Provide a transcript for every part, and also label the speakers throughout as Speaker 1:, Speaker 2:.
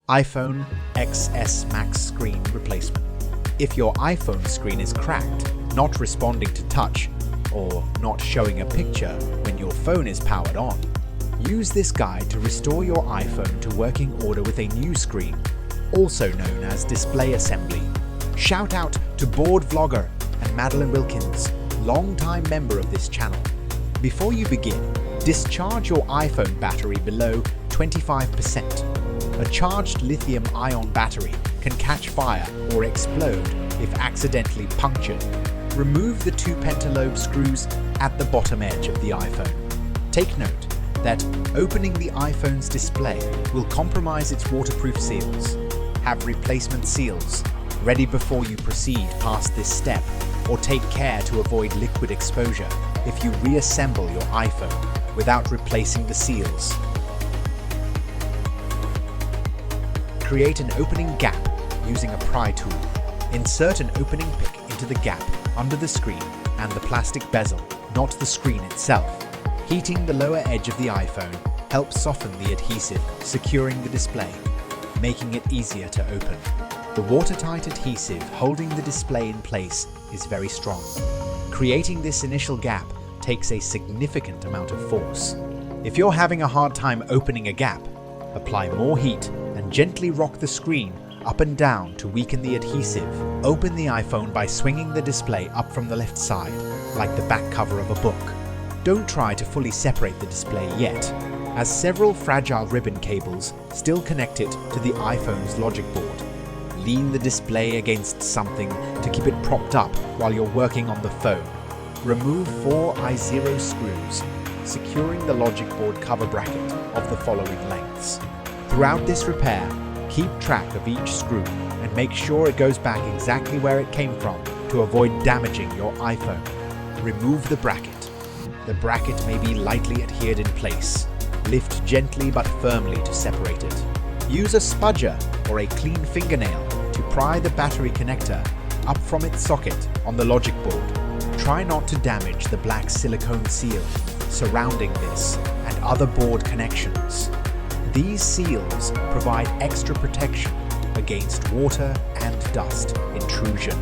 Speaker 1: iPhone XS Max screen replacement. If your iPhone screen is cracked, not responding to touch, or not showing a picture when your phone is powered on, use this guide to restore your iPhone to working order with a new screen, also known as display assembly. Shout out to Board Vlogger and Madeline Wilkins, long-time member of this channel. Before you begin, discharge your iPhone battery below 25%. A charged lithium-ion battery can catch fire or explode if accidentally punctured. Remove the two pentalobe screws at the bottom edge of the iPhone. Take note that opening the iPhone's display will compromise its waterproof seals. Have replacement seals ready before you proceed past this step, or take care to avoid liquid exposure if you reassemble your iPhone without replacing the seals. Create an opening gap using a pry tool. Insert an opening pick into the gap under the screen and the plastic bezel, not the screen itself. Heating the lower edge of the iPhone helps soften the adhesive, securing the display, making it easier to open. The watertight adhesive holding the display in place is very strong. Creating this initial gap takes a significant amount of force. If you're having a hard time opening a gap, apply more heat and gently rock the screen up and down to weaken the adhesive. Open the iPhone by swinging the display up from the left side, like the back cover of a book. Don't try to fully separate the display yet, as several fragile ribbon cables still connect it to the iPhone's logic board. Lean the display against something to keep it propped up while you're working on the phone. Remove 4 I0 screws, securing the logic board cover bracket of the following lengths. Throughout this repair, keep track of each screw and make sure it goes back exactly where it came from to avoid damaging your iPhone. Remove the bracket. The bracket may be lightly adhered in place. Lift gently but firmly to separate it. Use a spudger or a clean fingernail to pry the battery connector up from its socket on the logic board. Try not to damage the black silicone seal surrounding this and other board connections. These seals provide extra protection against water and dust intrusion.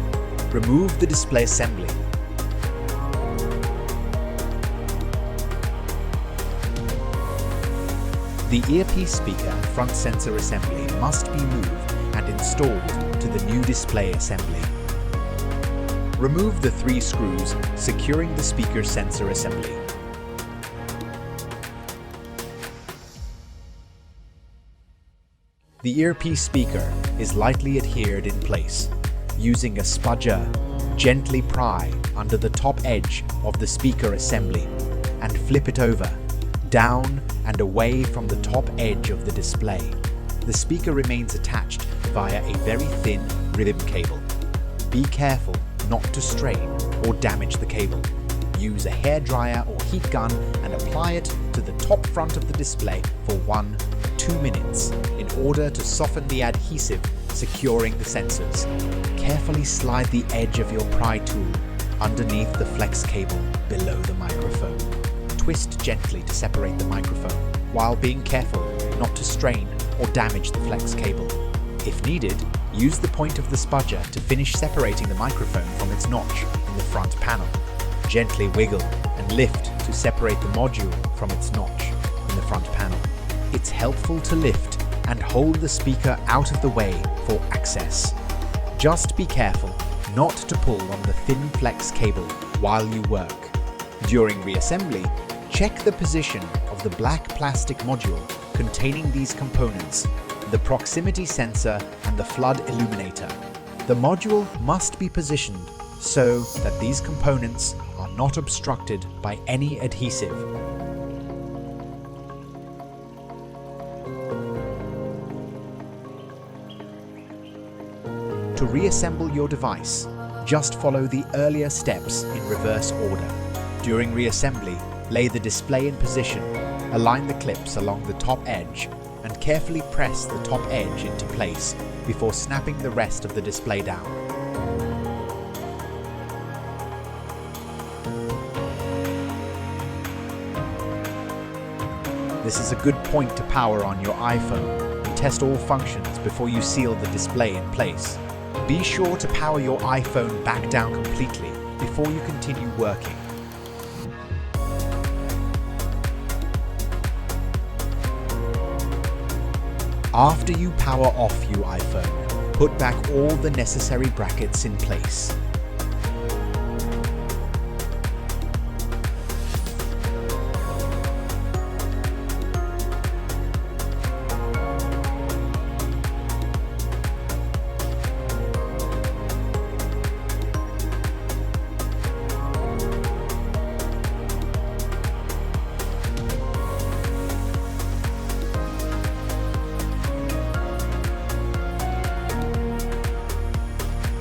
Speaker 1: Remove the display assembly. The earpiece speaker and front sensor assembly must be moved and installed to the new display assembly. Remove the 3 screws securing the speaker sensor assembly. The earpiece speaker is lightly adhered in place. Using a spudger, gently pry under the top edge of the speaker assembly and flip it over, down and away from the top edge of the display. The speaker remains attached via a very thin ribbon cable. Be careful not to strain or damage the cable. Use a hairdryer or heat gun and apply it to the top front of the display for 1-2 minutes in order to soften the adhesive securing the sensors. Carefully slide the edge of your pry tool underneath the flex cable below the microphone. Twist gently to separate the microphone, while being careful not to strain or damage the flex cable. If needed, use the point of the spudger to finish separating the microphone from its notch in the front panel. Gently wiggle and lift to separate the module from its notch in the front panel. It's helpful to lift and hold the speaker out of the way for access. Just be careful not to pull on the thin flex cable while you work. During reassembly, check the position of the black plastic module containing these components, the proximity sensor and the flood illuminator. The module must be positioned so that these components are not obstructed by any adhesive. To reassemble your device, just follow the earlier steps in reverse order. During reassembly, lay the display in position, align the clips along the top edge, and carefully press the top edge into place before snapping the rest of the display down. This is a good point to power on your iPhone in test all functions before you seal the display in place. Be sure to power your iPhone back down completely before you continue working. After you power off your iPhone, put back all the necessary brackets in place.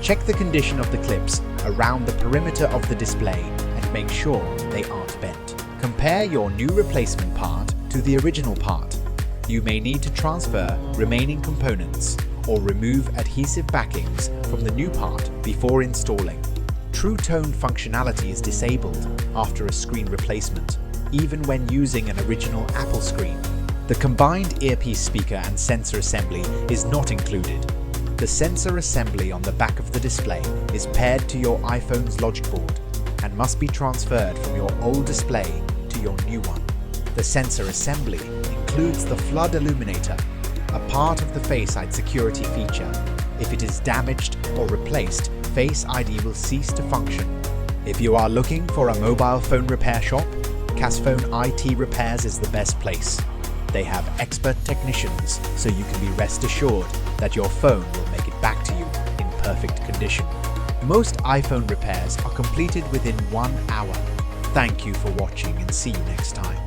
Speaker 1: Check the condition of the clips around the perimeter of the display and make sure they aren't bent. Compare your new replacement part to the original part. You may need to transfer remaining components or remove adhesive backings from the new part before installing. True Tone functionality is disabled after a screen replacement, even when using an original Apple screen. The combined earpiece speaker and sensor assembly is not included. The sensor assembly on the back of the display is paired to your iPhone's logic board and must be transferred from your old display to your new one. The sensor assembly includes the flood illuminator, a part of the Face ID security feature. If it is damaged or replaced, Face ID will cease to function. If you are looking for a mobile phone repair shop, Casphone IT Repairs is the best place. They have expert technicians, so you can be rest assured that your phone will make it back to you in perfect condition. Most iPhone repairs are completed within 1 hour. Thank you for watching and see you next time.